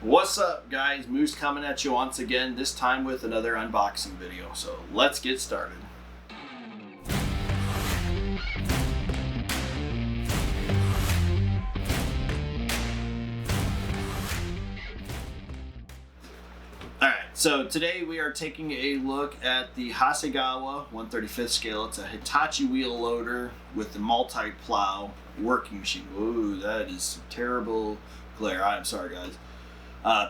What's up, guys? Moose coming at you once again, this time with another unboxing video. So let's get started. Alright, so today we are taking a look at the Hasegawa 1/35 scale. It's a Hitachi wheel loader with the multi-plow working machine. Ooh, that is terrible glare. I'm sorry, guys.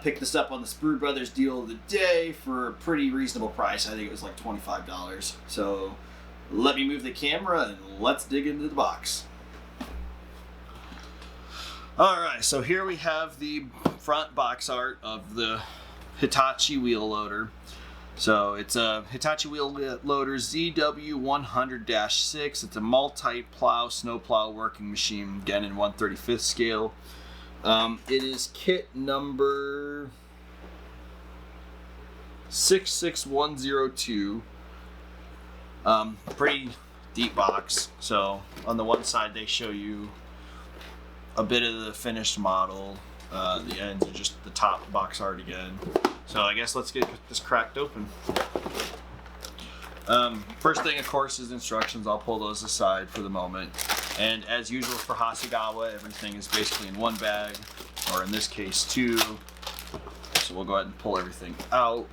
Picked this up on the Sprue Brothers deal of the day for a pretty reasonable price. I think it was like $25. So let me move the camera and let's dig into the box. Alright, so here we have the front box art of the Hitachi wheel loader. So it's a Hitachi wheel loader ZW100-6. It's a multi-plow snowplow working machine, again in 1/35 scale. It is kit number 66102. Pretty deep box. So on the one side they show you a bit of the finished model. The ends are just the top box art again. So I guess let's get this cracked open. First thing, of course, is instructions. I'll pull those aside for the moment. And as usual for Hasegawa, everything is basically in one bag, or in this case, two. So we'll go ahead and pull everything out.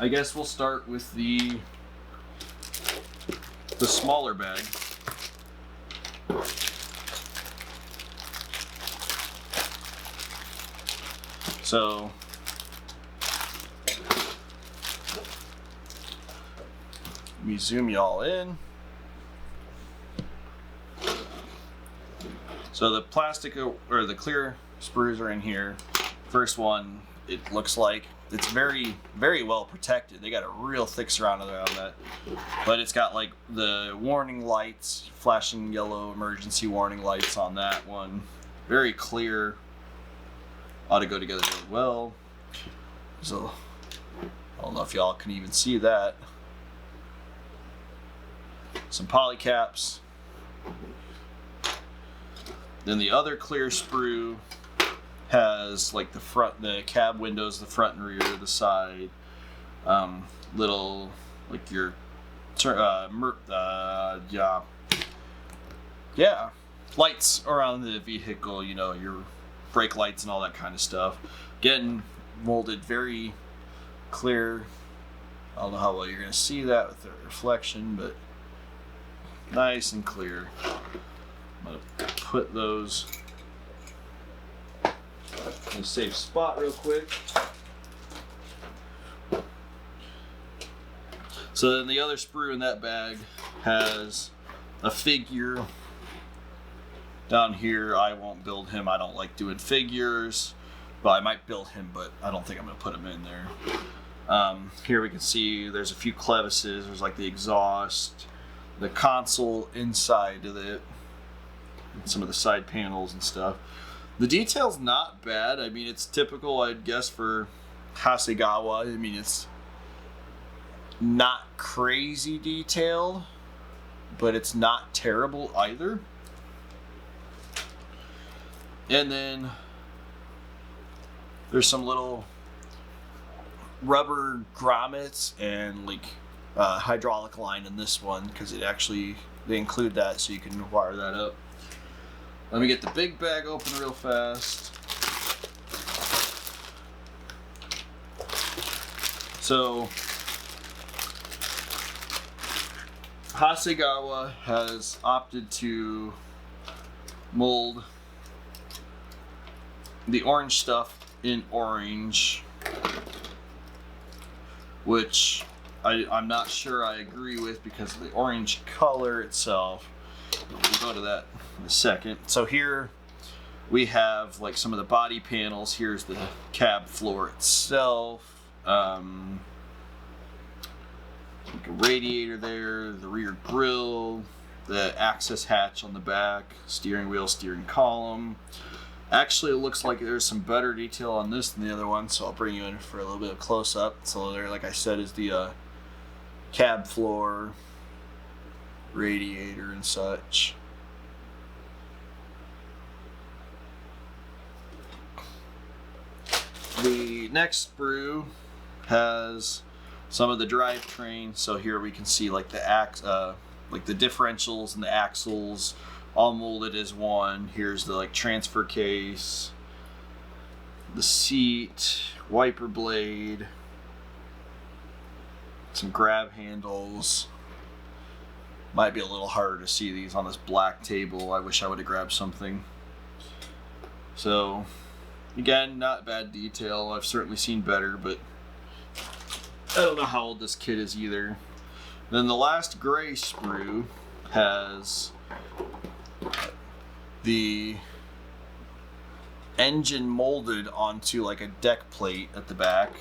I guess we'll start with the smaller bag. So let me zoom y'all in. So the plastic or the clear sprues are in here. First one, it looks like it's very, very well protected. They got a real thick surround around that. But it's got like the warning lights, flashing yellow emergency warning lights on that one. Very clear. Ought to go together really well. So I don't know if y'all can even see that. Some poly caps. Then the other clear sprue has like the front, the cab windows, the front and rear, the side, little like your lights around the vehicle. You know, your brake lights and all that kind of stuff. Getting molded very clear. I don't know how well you're going to see that with the reflection, but nice and clear. I'm going to put those in a safe spot real quick. So then the other sprue in that bag has a figure down here. I won't build him. I don't like doing figures. Well, I might build him, but I don't think I'm going to put him in there. Here we can see there's a few crevices. There's like the exhaust, the console inside of it, and some of the side panels and stuff. The detail's not bad. I mean, it's typical, I'd guess, for Hasegawa. I mean, it's not crazy detailed, but it's not terrible either. And then there's some little rubber grommets and like hydraulic line in this one, because they include that, so you can wire that up. Let me get the big bag open real fast. So Hasegawa has opted to mold the orange stuff in orange, which I'm not sure I agree with because of the orange color itself. We'll go to that in a second. So here we have like some of the body panels. Here's the cab floor itself. Like a radiator there, the rear grille, the access hatch on the back, steering wheel, steering column. Actually, it looks like there's some better detail on this than the other one, so I'll bring you in for a little bit of close-up. So there, like I said, is the cab floor, radiator, and such. The next sprue has some of the drivetrain. So here we can see like the like the differentials and the axles all molded as one. Here's the like transfer case, the seat, wiper blade, some grab handles. Might be a little harder to see these on this black table. I wish I would have grabbed something. So again, not bad detail. I've certainly seen better, but I don't know how old this kit is either. Then the last gray sprue has the engine molded onto like a deck plate at the back.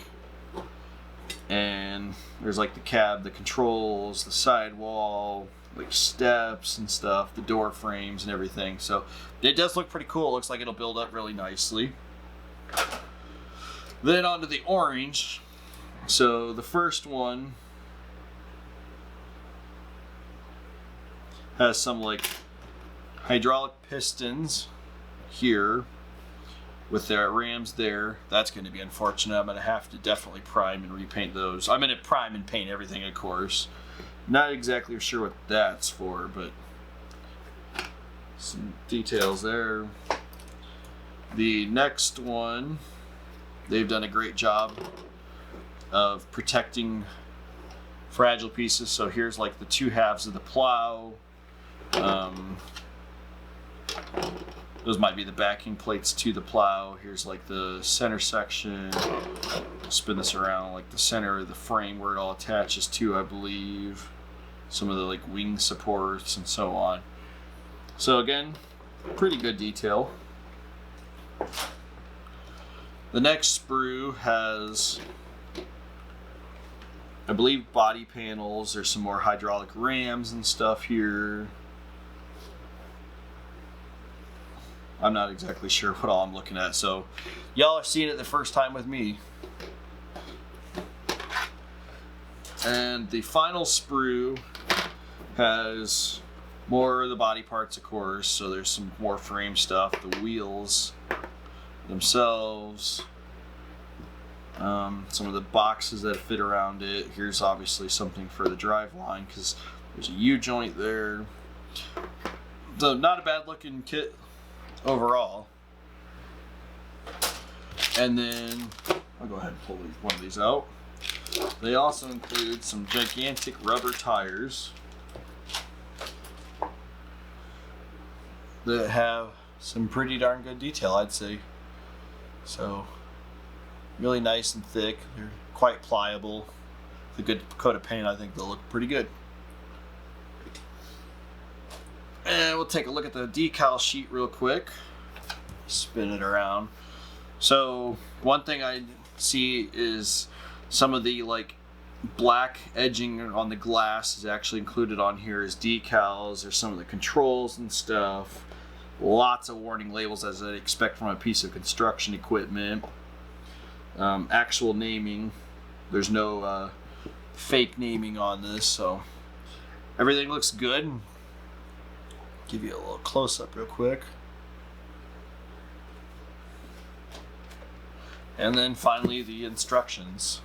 And there's like the cab, the controls, the sidewall, like steps and stuff, the door frames and everything. So it does look pretty cool. It looks like it'll build up really nicely. Then onto the orange. So the first one has some like hydraulic pistons here with their rams there. That's going to be unfortunate. I'm going to have to definitely prime and repaint those. I'm going to prime and paint everything, of course. Not exactly sure what that's for, but some details there. The next one, they've done a great job of protecting fragile pieces. So here's like the two halves of the plow. Those might be the backing plates to the plow. Here's like the center section. Spin this around, like the center of the frame where it all attaches to, I believe. Some of the like wing supports and so on. So again, pretty good detail. The next sprue has, I believe, body panels. There's some more hydraulic rams and stuff here. I'm not exactly sure what all I'm looking at, so y'all are seeing it the first time with me. And the final sprue has more of the body parts, of course, so there's some more frame stuff, the wheels themselves, some of the boxes that fit around it. Here's obviously something for the drive line because there's a U-joint there. So not a bad looking kit overall. And then I'll go ahead and pull one of these out. They also include some gigantic rubber tires that have some pretty darn good detail, I'd say. So really nice and thick. They're quite pliable. With a good coat of paint, I think they'll look pretty good. And we'll take a look at the decal sheet real quick. Spin it around. So one thing I see is some of the like black edging on the glass is actually included on here as decals. There's some of the controls and stuff. Lots of warning labels as I'd expect from a piece of construction equipment. Actual naming. There's no fake naming on this, so everything looks good. Give you a little close-up real quick. And then finally the instructions.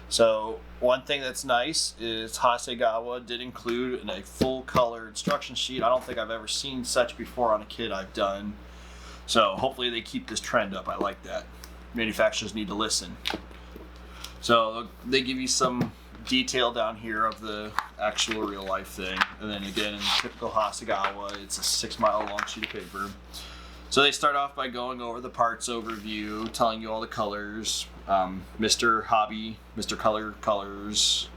So one thing that's nice is Hasegawa did include a full color instruction sheet. I don't think I've ever seen such before on a kit I've done. So hopefully they keep this trend up. I like that. Manufacturers need to listen. So they give you some detail down here of the actual real life thing, and then again in typical Hasegawa, it's a 6 mile long sheet of paper. So they start off by going over the parts overview, telling you all the colors. Mr. Hobby, Mr. Color colors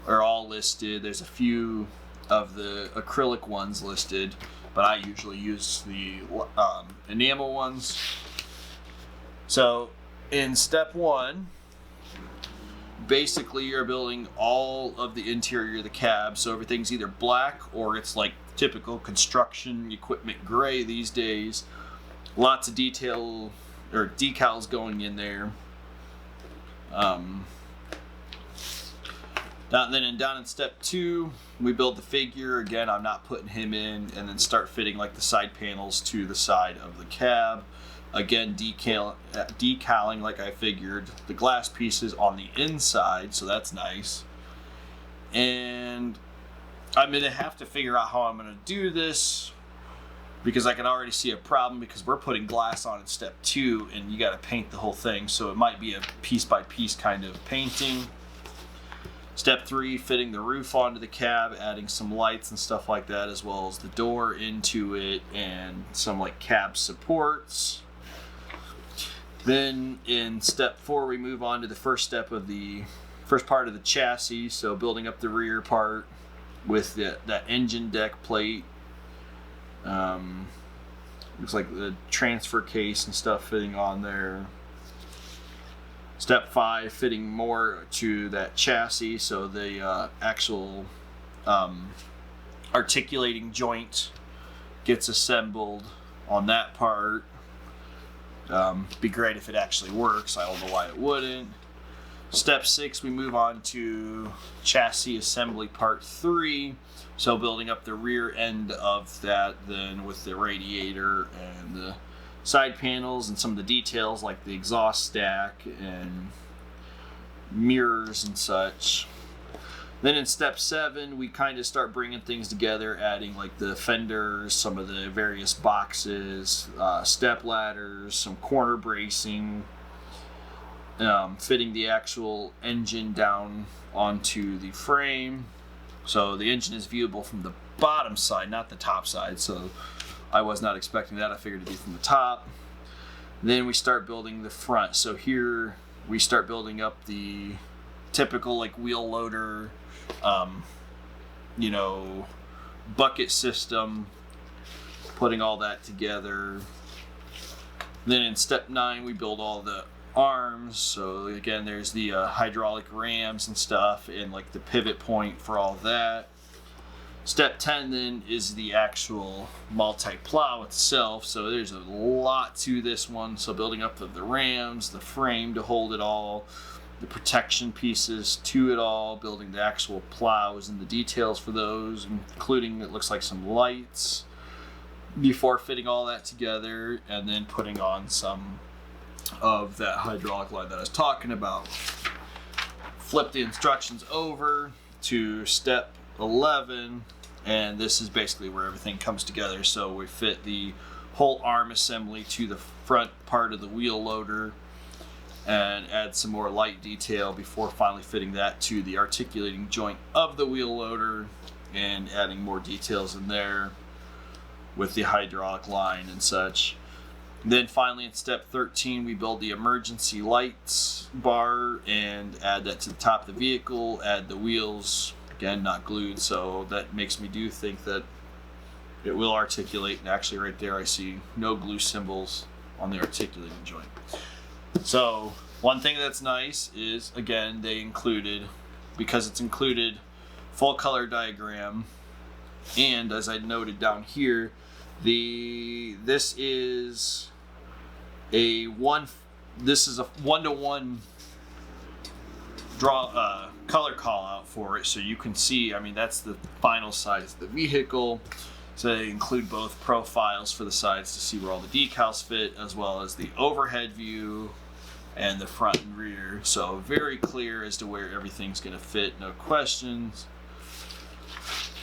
are all listed. There's a few of the acrylic ones listed, but I usually use the enamel ones. So in step 1, basically you're building all of the interior of the cab, so everything's either black or it's like typical construction equipment gray these days. Lots of detail or decals going in there. Down in step 2, we build the figure. Again, I'm not putting him in, and then start fitting like the side panels to the side of the cab. Again, decaling like I figured the glass pieces on the inside, so that's nice. And I'm gonna have to figure out how I'm gonna do this, because I can already see a problem, because we're putting glass on in step 2 and you got to paint the whole thing, so it might be a piece by piece kind of painting. Step 3, fitting the roof onto the cab, adding some lights and stuff like that, as well as the door into it and some like cab supports. Then in step 4 we move on to the first part of the chassis, so building up the rear part with that engine deck plate. Looks like the transfer case and stuff fitting on there. Step 5, fitting more to that chassis, so the actual articulating joint gets assembled on that part. Be great if it actually works. I don't know why it wouldn't. Step 6, we move on to chassis assembly part 3. So building up the rear end of that, then with the radiator and the side panels and some of the details like the exhaust stack and mirrors and such. Then in step 7, we kind of start bringing things together, adding like the fenders, some of the various boxes, step ladders, some corner bracing, fitting the actual engine down onto the frame. So the engine is viewable from the bottom side, not the top side. So I was not expecting that. I figured it'd be from the top. Then we start building the front. So here we start building up the typical like wheel loader, bucket system, putting all that together. Then in step 9, we build all the arms. So again, there's the hydraulic rams and stuff, and like the pivot point for all that. Step 10 then is the actual multi-plow itself. So there's a lot to this one. So building up the rams, the frame to hold it all, the protection pieces to it all, building the actual plows and the details for those, including, it looks like, some lights, before fitting all that together, and then putting on some of that hydraulic line that I was talking about. Flip the instructions over to step 11, and this is basically where everything comes together. So we fit the whole arm assembly to the front part of the wheel loader and add some more light detail before finally fitting that to the articulating joint of the wheel loader and adding more details in there with the hydraulic line and such. Then finally in step 13, we build the emergency lights bar and add that to the top of the vehicle, add the wheels, again not glued, so that makes me do think that it will articulate, and actually right there I see no glue symbols on the articulating joint. So one thing that's nice is, again, they included, because it's included, full color diagram, and as I noted down here, this is a one-to-one draw color call out for it, so you can see, I mean, that's the final size of the vehicle. So they include both profiles for the sides to see where all the decals fit, as well as the overhead view and the front and rear. So very clear as to where everything's going to fit, no questions.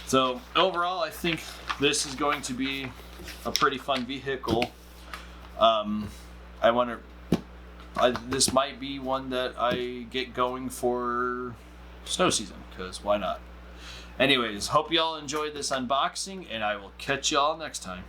So overall, I think this is going to be a pretty fun vehicle. This might be one that I get going for snow season, because why not? Anyways, hope y'all enjoyed this unboxing, and I will catch y'all next time.